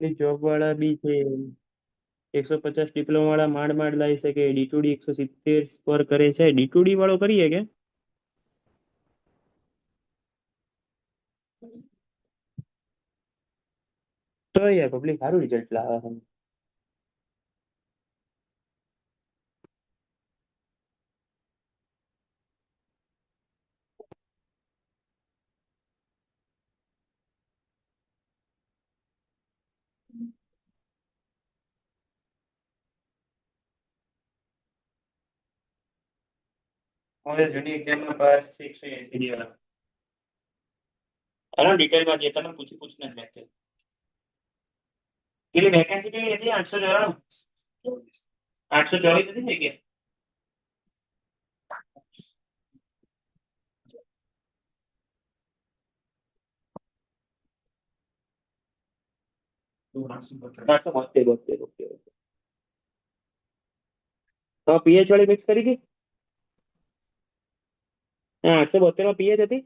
Job વાળા બી છે. 150 diploma વાળા માંડ માંડ લાવી શકે. ડી2ડી 170 પર કરે છે. ડી2ડી વાળો કરીએ કે? તો યાર પબ્લિક સારું રિઝલ્ટ લાવે છે. હવે જૂની એક્ઝામમાં પાસ છે 180 જેવા. હાલો ડિટેલમાં જે તમે પૂછીને જ લેજે. કેટલી વેકેન્સી કેટલી હતી? 894. 824 નથી થઈ ગયા? હા તો 72 72 ઓકે ઓકે. તો પીએચ વાળી મિક્સ કરી હતી? હા 872 માં પીએચ હતી.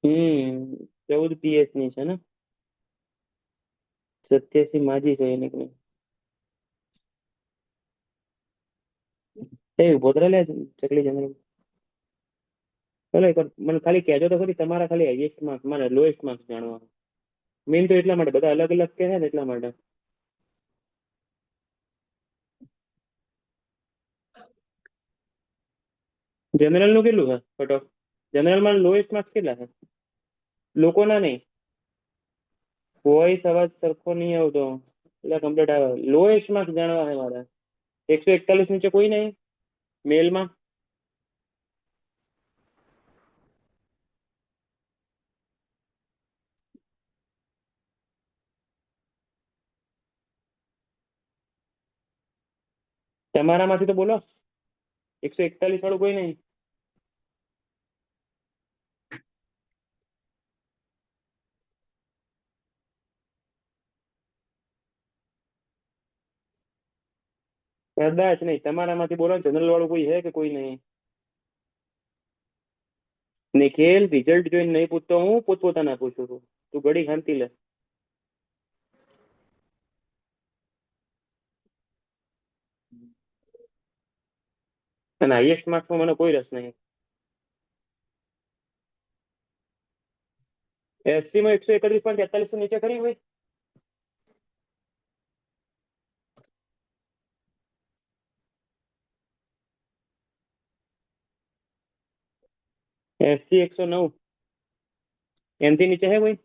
હમ 14 પીએચ ની છે ને. 87 માજી છે એને કઈ. એ ઉભો તો લે ચકલી જંગલ. ચાલો એક વાર મને ખાલી કહેજો તો ખરી તમારા ખાલી હાઈએસ્ટ માર્ક્સ મારા લોએસ્ટ માર્ક્સ જાણવા. મેઇન તો એટલા માટે બધા અલગ અલગ કે છે ને એટલા માટે. જનરલ નું કેટલું છે કટ ઓફ? જનરલમાં લોએસ્ટ માર્ક્સ કેટલા છે? લોકોના નહીં. વોઇસ અવાજ સરખો નહીં આવતો. એટલે કમ્પ્લીટ આવે. લોએસ્ટ માર્ક્સ જાણવા છે મારે. 141 નીચે કોઈ નહીં મેલમાં? તમારામાંથી તો બોલો. 141 વાળું કોઈ નહીં? કદાચ નહીં. તમારામાંથી બોલો જનરલ વાળું કોઈ છે કે કોઈ નહીં? નિખિલ રિઝલ્ટ જોઈને નહીં પૂછતો હું પોતપોતાના પૂછું છું. તું ઘડી શાંતિ લે. અને હાઈએસ્ટ માર્ક્સમાં મને કોઈ રસ નહીં. એસસી માં 131.43 નીચે કરી હોય? એસસી 109. એનથી નીચે હે કોઈ?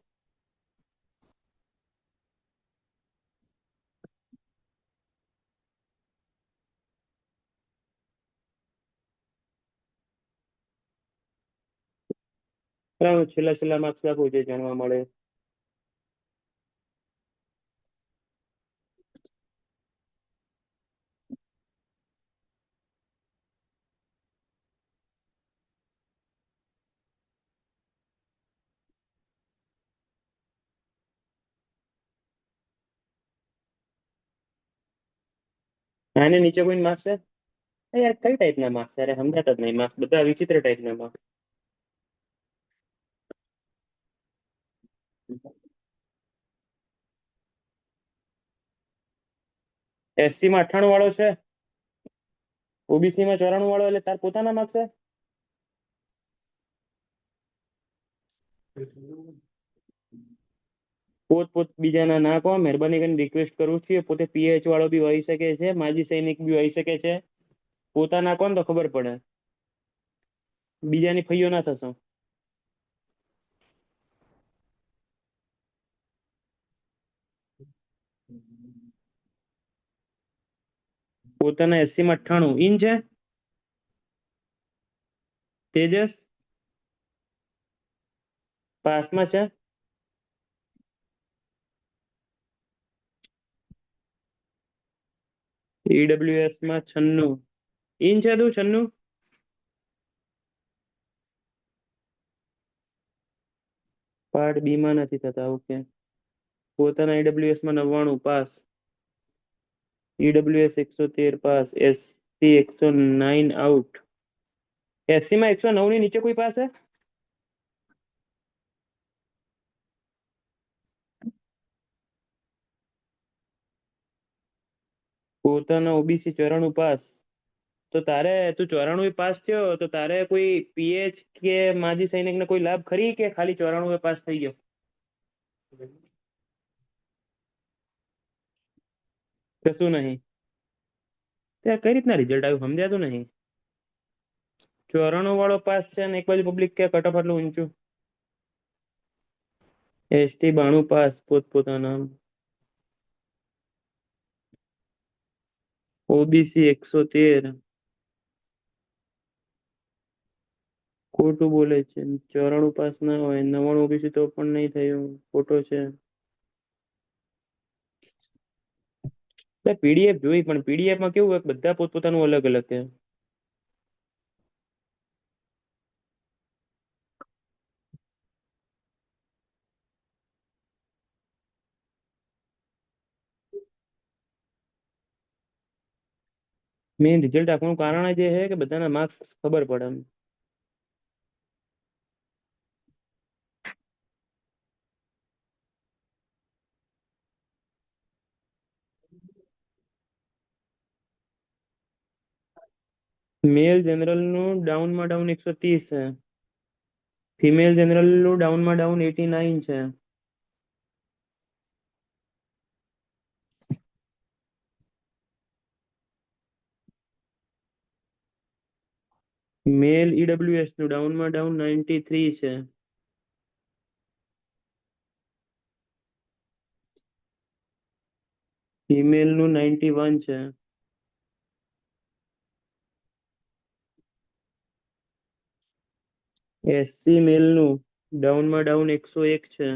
છેલ્લા છેલ્લા માર્ક્સ આપું જે જાણવા મળે. આને નીચે કોઈ માર્ક્સ છે? યાર કઈ ટાઈપના માર્ક્સ? યાર સમજાતા જ નહીં. માર્ક્સ બધા વિચિત્ર ટાઈપના માર્ક્સ. એસસી માં 98 વાળો છે. ઓબીસી માં 94 વાળો એટલે તાર પોતાના માર્ક્સ છે. પોત પોત બીજાના ના કહો. મહેરબાની કરીને રિક્વેસ્ટ કરું છું. પોતે પીએચ વાળો બી હોઈ શકે છે. માજી સૈનિક બી હોઈ શકે છે. પોતાના કોણ તો ખબર પડે. બીજાની ફઈઓ ના થશો. પોતાના એસસી માં 98 ઇન છે. તેજસ પાસમાં છે. ઈડબ્લ્યુએસ માં 96 ઇન છે. તું 96? પાર્ટ બી માં નથી થતા. ઓકે. પોતાના ઈડબ્લ્યુએસ માં 99 pass. EWS 113 pass. SC 109 out. 80 માં 109 ની નીચે કોઈ પાસ છે? પોતાના ઓબીસી 94 પાસ. તો તારે તું 94 પાસ થયો તો તારે કોઈ પીએચ કે માજી સૈનિક ને કોઈ લાભ ખરી કે ખાલી 94 પાસ થઈ ગયો? કશું નહીં. ત્યાં કઈ રીતના રિઝલ્ટ આવ્યું સમજાતું નહીં. 94 વાળો પાસ છે ને એક બાજુ પબ્લિક કે કટ ઓફ આટલું ઊંચું. એસટી 92 પાસ પોતપોતાના. ઓબીસી 113. ખોટું બોલે છે. 94 પાસ ના હોય 99 ઓબીસી તો પણ નહીં થયું. ખોટો છે. પીડીએફ જોઈ પણ પીડીએફ માં કેવું હોય બધા પોતપોતાનું અલગ અલગ છે. મેઇન રિઝલ્ટ આપવાનું કારણ જ એ છે કે બધાના માર્ક્સ ખબર પડે એમ. મેલ જનરલ નું ડાઉનમાં ડાઉન 130 છે. ફિમેલ જનરલ નું ડાઉનમાં ડાઉન 89 છે. મેલ ઈડબ્લ્યુએસ નું ડાઉનમાં ડાઉન 93 છે. ફિમેલ નું 91 છે. એસસી મેલ નું ડાઉનમાં ડાઉન 101 છે.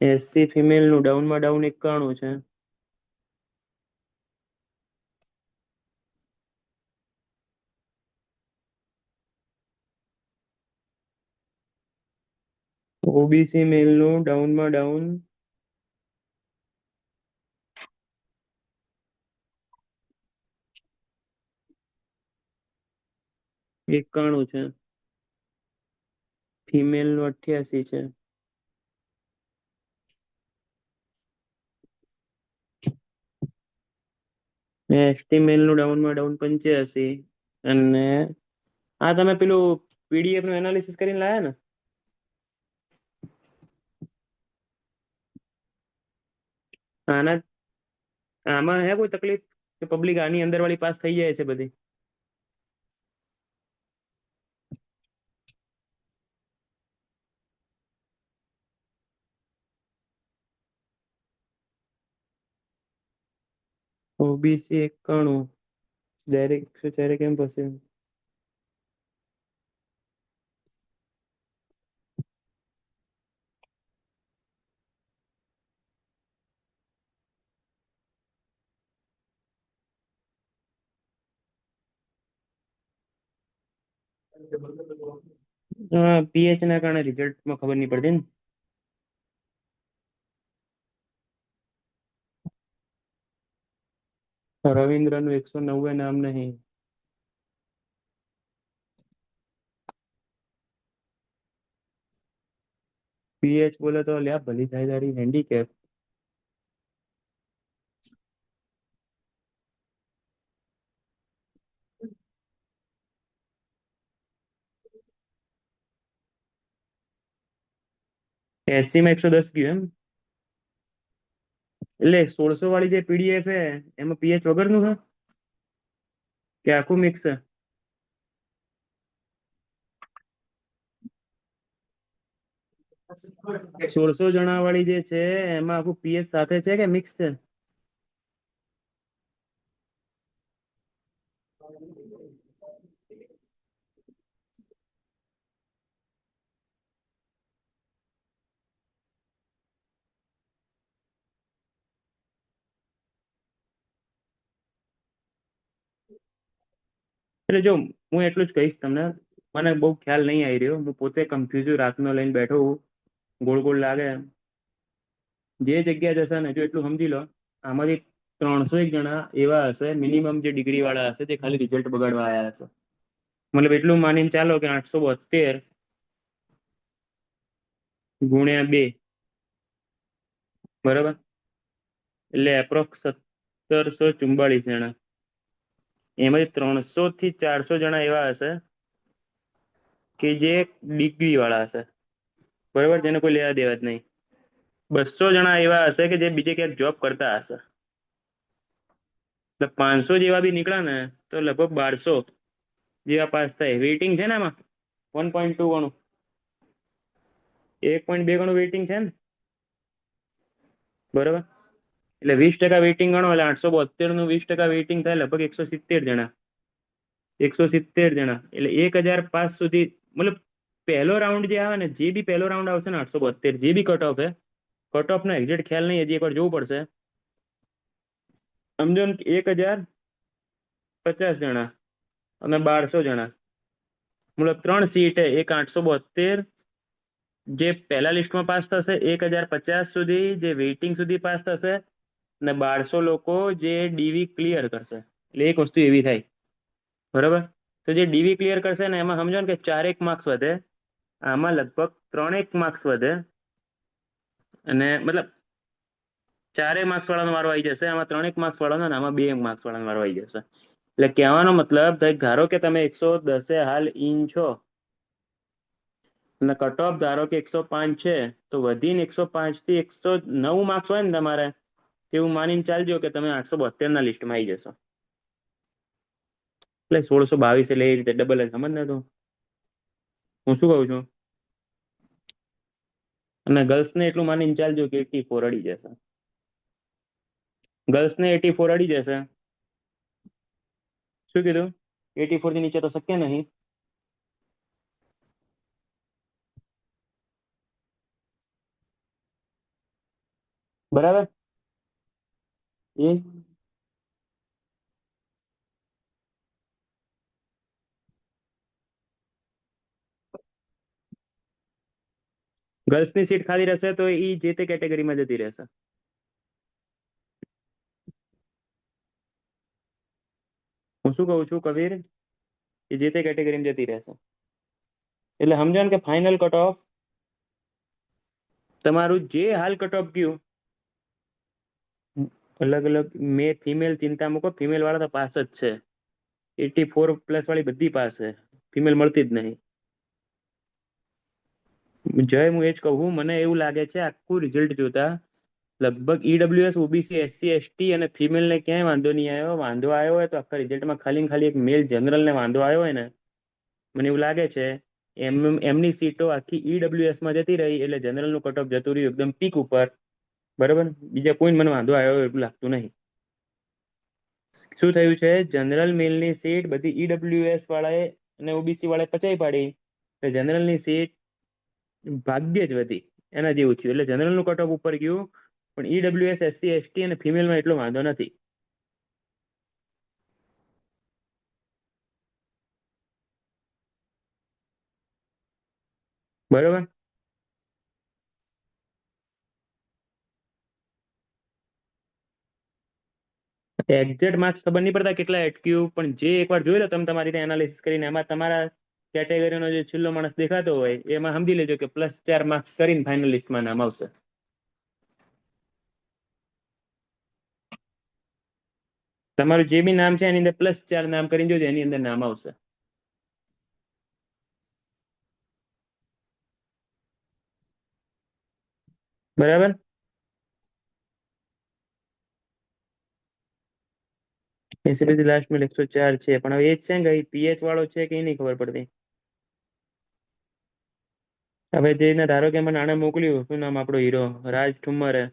એસસી ફિમેલ નું ડાઉનમાં ડાઉન 91 છે. ઓબીસી મેલ નું ડાઉનમાં ડાઉન 91 છે. ફિમેલ નું 88 છે. એસટી મેલ નું ડાઉનમાં ડાઉન 85. અને આ તમે પેલું પીડીએફ નું એનાલિસિસ કરીને લાયા ને? આના આમાં હે કોઈ તકલીફ કે પબ્લિક આની અંદર વાળી પાસ થઈ જાય છે બધી? ઓબીસી 91. ડાયરેક્ટ 104 કેમ પછી? પીએચ ના કારણે રિઝલ્ટમાં ખબર નહીં પડતી ને. રવિન્દ્ર નું 190 નામ નહીં. પીએચ બોલે તો લ્યા ભલી થાય તારી હેન્ડીકેપ. એસસી માં 110 ગયું એમ? એટલે 1600 વાળી જે પીડીએફ હે એમાં પીએચ વગરનું હે કે આખું મિક્સ છે? 1600 જણા વાળી જે છે એમાં આખું પીએચ સાથે છે કે મિક્સ છે? એટલે જો હું એટલું જ કહીશ તમને. મને બહુ ખ્યાલ નહીં આવી રહ્યો. હું પોતે કન્ફ્યુઝ રાતનો લઈને બેઠો હું. ગોળ ગોળ લાગે. જે જગ્યા જશે ને જો એટલું સમજી લો. આમાંથી 301 જણા એવા હશે મિનિમમ જે ડિગ્રી વાળા હશે જે ખાલી રિઝલ્ટ બગાડવા આવ્યા હશે. મતલબ એટલું માનીને ચાલો કે 872 ગુણ્યા 2, બરાબર, એટલે એપ્રોક્સ 1744 જણા. એમાંથી 300 થી 400 જણા એવા હશે કે જે ડિગ્રી વાળા હશે, બરાબર, જેને કોઈ લેવા દેવા જ નહીં. 200 જણા એવા હશે કે જે બીજે ક્યાંક જોબ કરતા હશે. એટલે 500 જેવા બી નીકળ્યા ને તો લગભગ 1200 જેવા પાસ થાય. વેઇટિંગ છે ને આમાં 1.2 ગણું, 1.2 ગણું વેઇટિંગ છે ને, બરાબર. એટલે 20% વેઇટિંગ ગણો એટલે 872 નું 20% વેઇટિંગ થાય લગભગ 170 જણા. 170 જણા એટલે 1005 સુધી. મતલબ પહેલો રાઉન્ડ જે આવે ને, જે બી પહેલો રાઉન્ડ આવશે ને 872 જે બી કટ ઓફ હે, કટ ઓફ નો એક્ઝેક્ટ ખ્યાલ નહીં, હજી એકવાર જોવું પડશે. સમજો ને 1050 જણા અને 1200 જણા, મતલબ 3 સીટ, એક 872 જે પહેલા લિસ્ટમાં પાસ થશે, 1050 સુધી જે વેઇટિંગ સુધી પાસ થશે, અને 1200 લોકો જે ડીવી ક્લિયર કરશે. એટલે એક વસ્તુ એવી થાય, બરાબર. તો જે ડીવી ક્લિયર કરશે ને એમાં સમજો ને કે 4 માર્ક્સ વધે, આમાં લગભગ 3 માર્ક્સ વધે, અને મતલબ 4 માર્ક્સ વાળાનો વારો આવી જશે, આમાં 3 માર્ક્સ વાળાનો, અને આમાં 2 માર્ક્સ વાળાનો વારો આવી જશે. એટલે કહેવાનો મતલબ, ધારો કે તમે 110 હાલ ઇન છો અને કટ ઓફ ધારો કે 105 છે, તો વધીને 105 થી 109 માર્ક્સ હોય ને તમારે, એવું માનીને ચાલજો કે તમે 872 ના લિસ્ટમાં આવી જશો. એટલે 1622 એટલે એ રીતે ડબલ જ સમજ ને. તો હું શું કહું છું, અને ગર્લ્સ ને એટલું માનીને ચાલજો કે 84 અડી જશે. ગર્લ્સ ને 84 અડી જશે. શું કીધું? 84 થી નીચે તો શક્ય નહીં, બરાબર. એ ગર્લ્સ ની સીટ ખાલી રહેશે તો એ જે તે કેટેગરીમાં જતી રહેશે. હું શું કહું છું કબીર, એ જે તે કેટેગરીમાં જતી રહેશે. એટલે સમજો ને કે ફાઇનલ કટ ઓફ તમારું જે હાલ કટ ઓફ ગયું, અલગ અલગ મે ફિમેલ ચિંતા મૂકો, ફિમેલ વાળા તો પાસ જ છે. 84 પ્લસ વાળી બધી પાસ છે, ફિમેલ મળતી જ નહીં. જય, હું એ જ કહું, મને એવું લાગે છે આખું રિઝલ્ટ જોતા લગભગ ઈડબ્લ્યુએસ, ઓબીસી, એસસી, એસટી અને ફિમેલ ને ક્યાંય વાંધો નહીં આવ્યો. વાંધો આવ્યો હોય તો આખા રિઝલ્ટમાં ખાલી ને ખાલી એક મેલ જનરલ ને વાંધો આવ્યો હોય ને, મને એવું લાગે છે એમની સીટો આખી ઈડબ્લ્યુએસ માં જતી રહી, એટલે જનરલ નું કટ ઓફ જતું રહ્યું એકદમ પીક ઉપર, બરાબર. બીજા કોઈ મને વાંધો આવ્યો એવું લાગતું નહીં. શું થયું છે, જનરલ મેલની સીટ બધી ઈડબ્લ્યુએસ વાળાએ અને ઓબીસી વાળાએ પચાઈ પાડી, એટલે જનરલની સીટ ભાગ્યે જ વધી, એના જેવું થયું. એટલે જનરલ નું કટ ઓફ ઉપર ગયું, પણ ઈડબ્લ્યુએસ, એસસી, એસટી અને ફિમેલમાં એટલો વાંધો નથી, બરાબર. એક્ઝેક્ટ માર્ક્સ ખબર નહીં પડતા કેટલા અટક્યું, પણ જે એકવાર જોઈ લો તમે તમારી રીતે એનાલિસિસ કરીને, એમાં તમારા કેટેગરીનો જે છેલ્લો માણસ દેખાતો હોય એમાં સમજી લેજો કે +4 માર્ક્સ કરીને ફાઇનલ લિસ્ટમાં નામ આવશે. તમારું જે બી નામ છે એની અંદર +4 નામ કરીને જોજો, એની અંદર નામ આવશે, બરાબર. 80 પછી લાસ્ટ માં 104 છે, પણ હવે એ જ છે ને કે પીએચ વાળો છે કે એ નહીં ખબર પડતી. હવે જે ધારો કે મને આને મોકલ્યું, શું નામ આપણો હીરો, રાજ ઠુમ્મરે,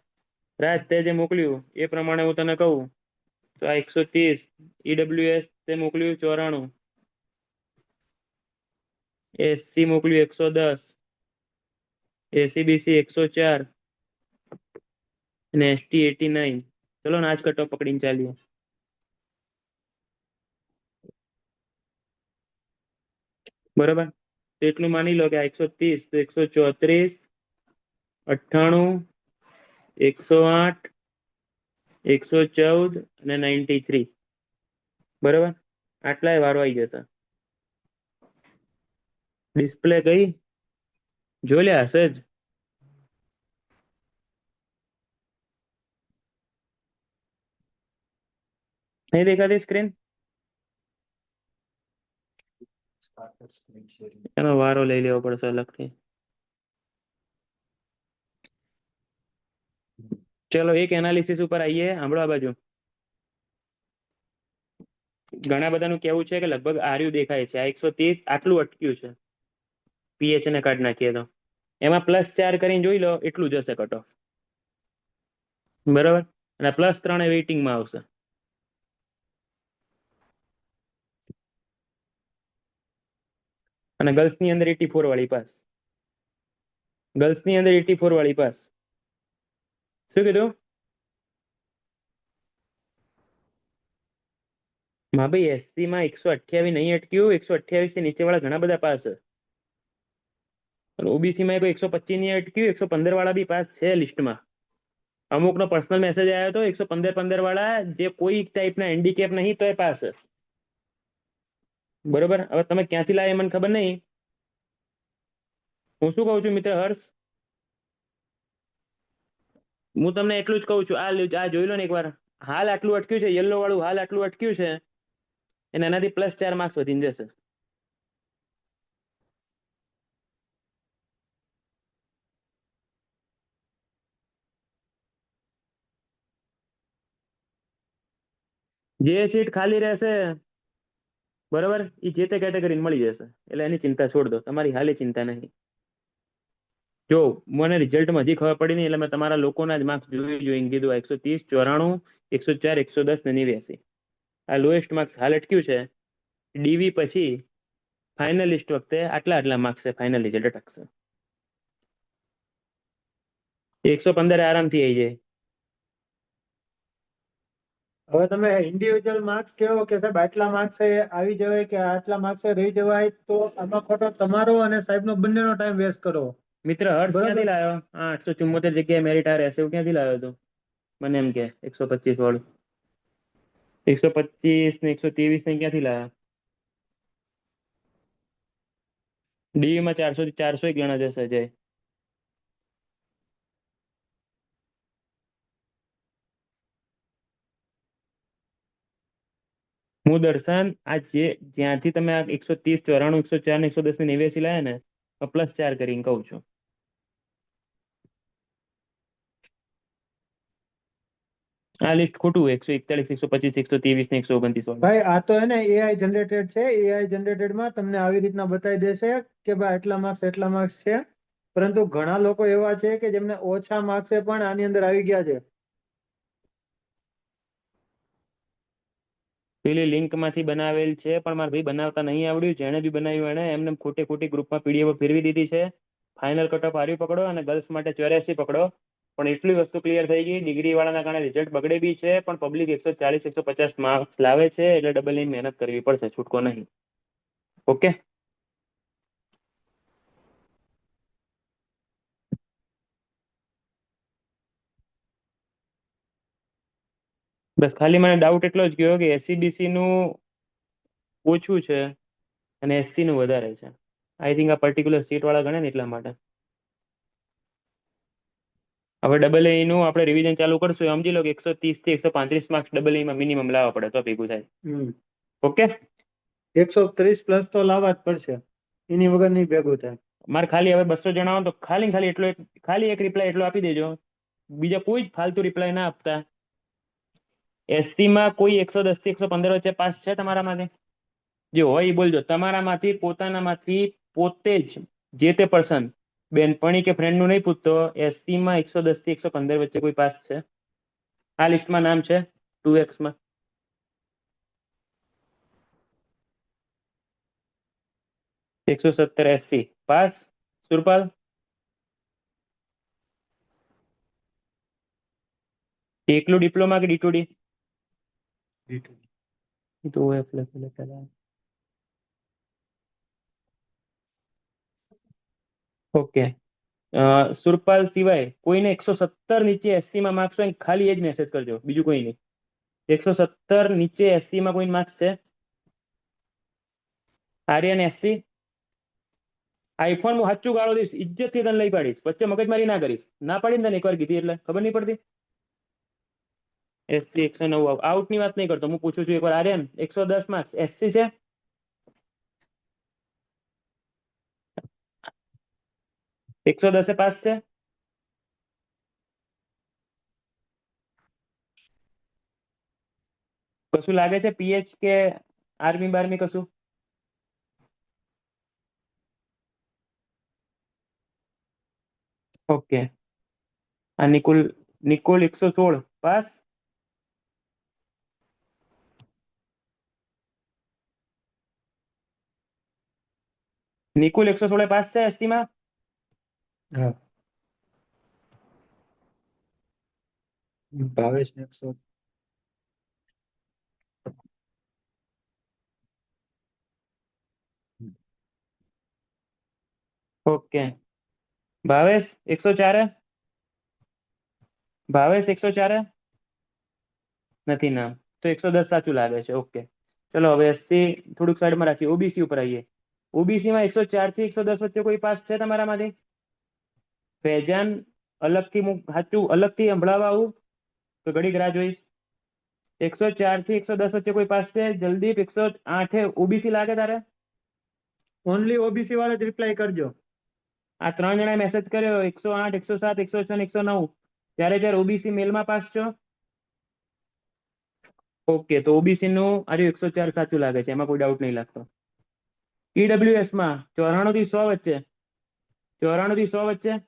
રાજ તે જે મોકલ્યું એ પ્રમાણે હું તને કહું તો આ 130, ઈડબ્લ્યુએસ તે મોકલ્યું 94, એસસી મોકલ્યું 110, એસીબીસી 104 અને એસટી 89. ચલો ને આજ કટઓફ પકડીને ચાલીએ, બરાબર. તો એટલું માની લો કે આ 130 તો 134, 98, 108, 114 અને 93, બરાબર. આટલાય વારો આવી જશે. ડિસ્પ્લે કઈ જોઈ લે હશે જ. નહીં દેખાતી સ્ક્રીન? એનો વારો લઈ લેવો પડશે અલગથી. ચલો એક એનાલિસિસ ઉપર આવીએ. સાંભળો આ બાજુ. ઘણા બધાનું કેવું છે કે લગભગ આર્યુ દેખાય છે. આ 130 આટલું અટક્યું છે. પીએચ ને કાઢ નાખીએ તો એમાં +4 કરીને જોઈ લો, એટલું જશે કટ ઓફ. બરાબર. અને +3 એ વેઇટિંગમાં આવશે. અને ગર્લ્સની અંદર 84 વાળી પાસ. ગર્લ્સની અંદર 84 વાળી પાસ. શું કીધું? માં ભાઈ એસસી માં 128 નહીં અટક્યું. 128 થી નીચે વાળા ઘણા બધા પાસ છે. અને ઓબીસી માં કોઈ 125 નહીં અટક્યું. 115 વાળા બી પાસ છે લિસ્ટમાં. અમુક નો પર્સનલ મેસેજ આવ્યો હતો 115 વાળા જે કોઈ ટાઈપના હેન્ડીકેપ નહીં તો એ પાસ છે. બરોબર. હવે તમે ક્યાંથી લાવે મને ખબર નહીં. હું શું કહું છું મિત્ર હર્ષ, હું તમને એટલું જ કહું છું, આ જોઈ લો ને એકવાર. હાલ આટલું અટક્યું છે, યલો વાળું હાલ આટલું અટક્યું છે, અને એનાથી +4 માર્ક્સ વધીને જશે. જે સીટ ખાલી રહેશે બરોબર, એ જે તે કેટેગરી મળી જશે. એટલે એની ચિંતા છોડ દો, તમારી હાલે ચિંતા નહીં. જો મને રિઝલ્ટમાં હજી ખબર પડી નહીં, એટલે મેં તમારા લોકોના જ માર્ક્સ જોઈને કીધું. 130, 94, 104, 110 ને 89 આ લોએસ્ટ માર્ક્સ હાલ અટક્યું છે. ડીવી પછી ફાઇનલિસ્ટ વખતે આટલા માર્ક્સ છે. Final result અટકશે. 115 આરામથી આવી જાય. હવે તમે ઇન્ડિવિજ્યુઅલ માર્ક્સ કહો કે સાહેબ આટલા માર્ક્સ આવી જવાય કે આટલા માર્ક્સ રહી જવાય, તો આમાં ખોટો તમારો અને સાહેબનો બંનેનો ટાઈમ વેસ્ટ કરો. મિત્ર હર્ષ ક્યાંથી લાવ્યો? 874 જગ્યાએ મેરિટ આ રહેશે એવું ક્યાંથી લાવ્યો તું? મને એમ કે 125 વાળું. 125 ને 123 ને ક્યાંથી લાવ્યા? ડીવી માં 400 થી 400 ગણા જશે જય. હું દર્શન આ જ્યાંથી તમે આ 130, 94, 104 ને 110 ને 89 લાયા ને, +4 કરીને કહું છું. આ લિસ્ટ ખોટું. 141, 125, 123 ને 129 વાળું. ભાઈ આ તો હે ને એઆઈ જનરેટેડ છે. એઆઈ જનરેટેડમાં તમને આવી રીતના બતાવી દેશે કે ભાઈ એટલા માર્ક્સ છે. પરંતુ ઘણા લોકો એવા છે કે જેમને ઓછા માર્ક્સ પણ આની અંદર આવી ગયા છે. પેલી લિંક માંથી બનાવેલ છે, પણ મારે ભાઈ બનાવતા નહીં આવડ્યું. જેણે બી બનાવ્યું એને એમને ખોટી ગ્રુપમાં પીડીએફ ફેરવી દીધી છે. ફાઇનલ કટ ઓફ આર્યુ પકડો અને ગર્લ્સ માટે 84 પકડો. પણ એટલી વસ્તુ ક્લિયર થઈ ગઈ, ડિગ્રી વાળાના કારણે રિઝલ્ટ બગડે બી છે, પણ પબ્લિક 140, 150 માર્ક્સ લાવે છે. એટલે ડબલ ની મહેનત કરવી પડશે, છૂટકો નહીં. ઓકે. બસ ખાલી મને ડાઉટ એટલો જ ગયો કે એસસીબીસી નું ઓછું છે અને એસસી નું વધારે છે. આઈ થિંક આ પર્ટિક્યુલર સીટ વાળા ગણે ને એટલા માટે. હવે ડબલ એ નું આપણે રિવિઝન ચાલુ કરશું. સમજી લો કે 130 થી 135 માર્ક્સ ડબલ માં મિનિમમ લાવવા પડે તો ભેગું થાય. ઓકે. 130+ તો લાવવા જ પડશે, એની વગર નહીં ભેગું થાય. મારે ખાલી હવે 200 જણાવો તો ખાલી એટલો ખાલી એક રિપ્લાય એટલો આપી દેજો. બીજા કોઈ જ ફાલતુ રિપ્લાય ના આપતા. એસસી માં કોઈ 110 થી 115 વચ્ચે પાસ છે તમારામાંથી? જે હોય એ બોલજો. તમારામાંથી પોતાનામાંથી પોતે જ જે તે પર્સન, બેનપણી કે ફ્રેન્ડ નું નહીં પૂછતો, એસસી માં 110 થી 115 વચ્ચે કોઈ પાસ છે? આ લિસ્ટમાં નામ છે 2x માં? $170 એસસી પાસ. સુરપાલ એકલું ડિપ્લોમા કે ડી2ડી? તો ઓકે. સુરપાલ સિવાય કોઈને 170 નીચે એસસી માં માર્ક્સ હોય ખાલી એ જ મેસેજ કરજો, બીજું કોઈ નહીં. 170 નીચે એસસી માં કોઈ માર્ક્સ છે? આર્યન એસસી? આઈફોન હું સાચું ગાળો દઈશ, ઇજ્જત થી તને લઈ પાડીશ, વચ્ચે મગજમારી ના કરીશ. ના પાડીને તને એકવાર કીધી એટલે ખબર નહીં પડતી. SC 109 આઉટ ની વાત નહીં કરતો, હું પૂછું છું એકવાર. આર્યન 110 માર્ક્સ SC છે? 110 પાસ છે? કશું લાગે છે PH કે આર્મી બાર્મી કશું? ઓકે. આ નિકુલ, નિકોલ 116 પાસ? નિકુલ 116 પાસ છે SC માં? હા. ભાવેશ ને 100. ઓકે. ભાવેશ 104? ભાવેશ 104? નથી નામ, તો 110 સાચું લાગે છે. ઓકે ચલો હવે SC થોડુંક સાઈડમાં રાખીએ, OBC ઉપર આવીએ. OBC માં 104 થી 110 વચ્ચે કોઈ પાસ છે તમારામાંથી? ફેજાન અલગથી સાચું અલગથી સંભળાવવા આવું તો ઘડીક રાહ જોઈશ. 104 થી 110 વચ્ચે કોઈ પાસ છે? જલદીપ 108 OBC લાગે તારે? ઓનલી ઓબીસી વાળા જ રિપ્લાય કરજો. આ 3 જણાએ મેસેજ કર્યો 108, 107, 106 ને 109. ત્યારે OBC મેલમાં પાસ છો? ઓકે, તો OBC નું આ 104 સાચું લાગે છે, એમાં કોઈ ડાઉટ નહીં લાગતો. EWS માં 94 થી 100 વચ્ચે, 94 થી 100 વચ્ચે.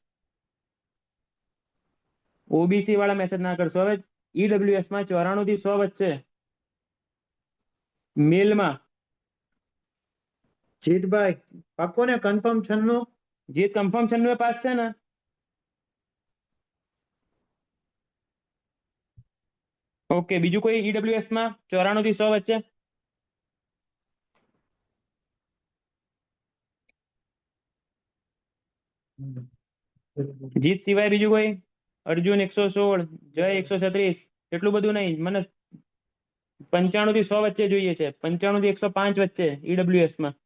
OBC વાળા મેસેજ ના કરશો હવે. EWS માં 94 થી 100 વચ્ચે મેલમાં. જીતભાઈ પાક્કો ને? કન્ફર્મ 96? જીત કન્ફર્મ 96 પાસ છે ને? ઓકે, બીજું કોઈ EWS માં 94 થી 100 વચ્ચે? જીત સિવાય બીજું કોઈ? અર્જુન 116, જય 136. એટલું બધું નહીં, મને 95 થી 100 વચ્ચે જોઈએ છે. 95 થી 105 વચ્ચે EWS માં.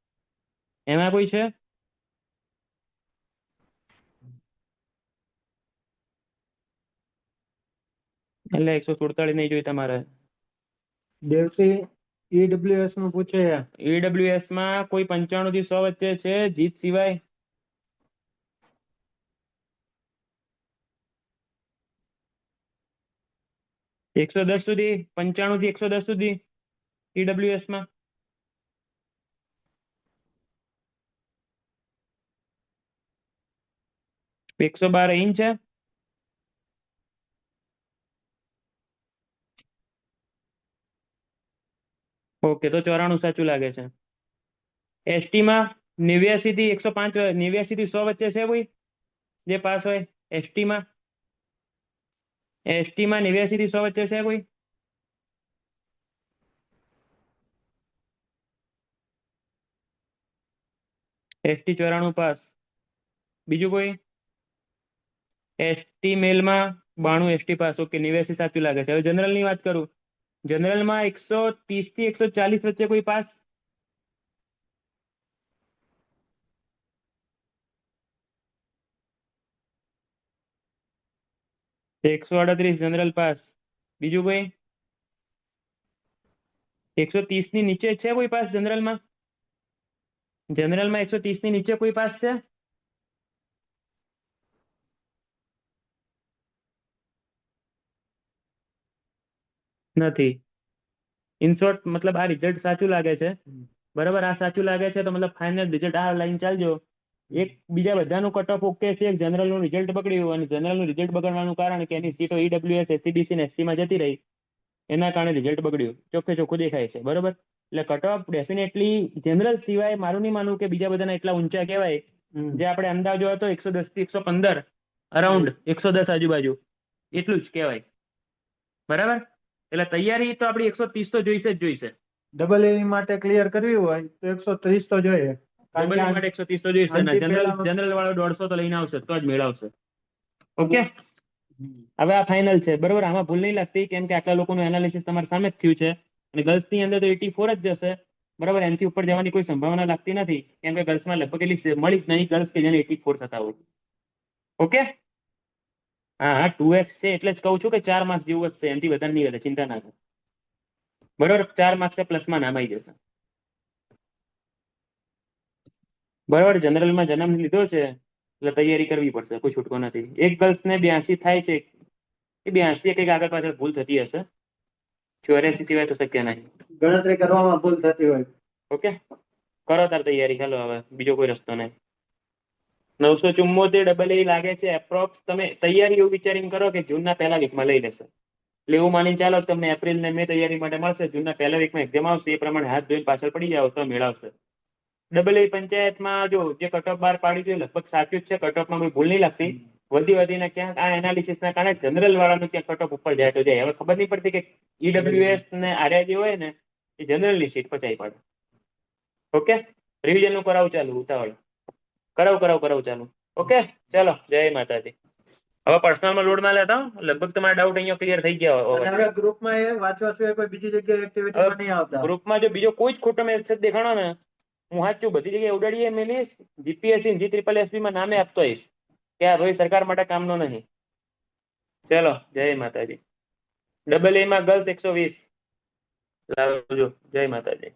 એમાં કોઈ છે? એટલે 147 નહીં જોઈ તમારે. દેવસી ઈડબ્લ્યુએસ નું પૂછે છે. EWS માં કોઈ 95 થી 100 વચ્ચે છે જીત સિવાય? એકસો દસ સુધી, 95 થી 110 સુધી EWS માં. 112 ઇંચ છે? ઓકે, તો 94 સાચું લાગે છે. ST માં 89 થી 105, 89 થી 100 વચ્ચે છે કોઈ જે પાસ હોય? ST માં 89 થી 100 વચ્ચે છે કોઈ? ST 94 pass. બીજું કોઈ? ST મેલમાં 92 ST pass. ઓકે, 89 સાચું લાગે છે. હવે જનરલ ની વાત કરું. જનરલ માં 130 થી 140 વચ્ચે કોઈ પાસ? એકસો 138 જનરલ પાસ. બીજું કોઈ? 130 ની નીચે છે કોઈ પાસ જનરલમાં? જનરલમાં 130 ની નીચે કોઈ પાસ છે? નથી. ઇન શોર્ટ મતલબ આ રિઝલ્ટ સાચું લાગે છે. બરાબર, આ સાચું લાગે છે તો મતલબ ફાઇનલ રિઝલ્ટ આ લાઈન ચાલજો. એક બીજા બધાનું કટ ઓફ ઓકે છે, જનરલ નું રિઝલ્ટ બગડ્યું, અને જનરલ નું રિઝલ્ટ બગડવાનું કારણ કે એની સીટો EWS, SCBC ને SC માં જતી રહી, એના કારણે રિઝલ્ટ બગડ્યું. ચોખ્ખે ચોખ્ખું દેખાય છે. બરોબર, એટલે કટ ઓફ ડેફિનેટલી જનરલ સિવાય મારું નહીં માનવું કે બીજા બધાના એટલા ઊંચા કહેવાય. જે આપણે અંદાજો હતો 110 થી 115, અરાઉન્ડ 110 આજુબાજુ એટલું જ કહેવાય. બરાબર, એટલે તૈયારી તો આપણી 130 તો જોઈશે જ જોઈશે. ડબલ એ માટે ક્લિયર કરવી હોય તો 130 તો જોઈએ. ડબલ એ માટે 130 તો જોઈશે ને જનરલ વાળો 150 તો લઈને આવશે તો જ મેળવશે. ઓકે, હવે આ ફાઇનલ છે. બરોબર, આમાં ભૂલ નહીં લાગતી કેમ કે આટલા લોકોનું એનાલિસિસ તમારા સામે જ થયું છે, અને ગર્લ્સ ની અંદર તો 84 જ જશે. બરાબર, એનાથી ઉપર જવાની કોઈ સંભાવના લાગતી નથી, કેમ કે ગર્લ્સમાં લગભગ એટલી મળી જ નહીં ગર્લ્સ કે જેને 84 થતા હોય. ઓકે, હા હા 2x છે એટલે જ કહું છું કે 4 માર્ક્સ જેવું જ છે, એનાથી વધારે નહીં વધે, ચિંતા ના કરો. બરાબર, 4 માર્ક્સ પ્લસમાં નામ આવી જશે. બરાબર, જનરલમાં જન્મ લીધો છે એટલે તૈયારી કરવી પડશે, કોઈ છૂટકો નથી. એક ગર્લ્સ ને 82 થાય છે, એ 82 કંઈક આગળ પાછળ ભૂલ થતી હશે, 84 સિવાય તો શક્ય નહીં. ગણતરી કરવામાં ભૂલ થતી હોય. ઓકે, કરો તાર તૈયારી, ચાલો હવે બીજો કોઈ રસ્તો નહીં. 974 ડબલ એ લાગે છે એપ્રોક્સ. તમે તૈયારી એવું વિચારીને કરો કે જૂનના પહેલા વીકમાં લઈ લેશે, એટલે એવું માનીને ચાલો કે તમને એપ્રિલ ને મે તૈયારી માટે મળશે, જૂનના પહેલા વીકમાં એક્ઝામ આવશે, એ પ્રમાણે હાથ ધોઈને પાછળ પડી જાવ તો મેળવશે. ડબલ એ પંચાયતમાં જો જે કટ ઓફ બહાર પાડી છે લગભગ સાચું જ છે, કટ ઓફમાં કોઈ ભૂલ નહીં લાગતી. વધીને ક્યાંક આ એનાલિસિસના કારણે જનરલ વાળાનું ક્યાંક કટ ઓફ ઉપર જાય તો જાય. હવે ખબર નહીં પડતી કે ઈડબ્લ્યુએસ ને આર્યા જે હોય ને એ જનરલની સીટ પચાવી પડે. ઓકે, રિવિઝન નું કરાવું ચાલુ, ઉતાવળ કરાવું ચાલુ. ઓકે, ચાલો, જય માતાજી. હવે પર્સનલમાં લોડ ના લેતા હો. લગભગ તમારા ડાઉટ અહીંયા ક્લિયર થઈ ગયા અને હોય. હવે ગ્રુપમાં એ વાંચવા સિવાય કોઈ બીજી જગ્યાએ એક્ટિવિટીમાં નહીં આવતા. ગ્રુપમાં જો બીજો કોઈ જ ખોટો મેસેજ દેખાણો ને, હું સાચું બધી જગ્યાએ ઉડાડીએ મેલીશ, જીપીએસસી GSSSB માં નામે આપતો હોઈશ કે આ ભાઈ સરકાર માટે કામનો નહીં. ચલો, જય માતાજી. ડબલ એ માં ગર્લ્સ 120 લાવજો. જય માતાજી.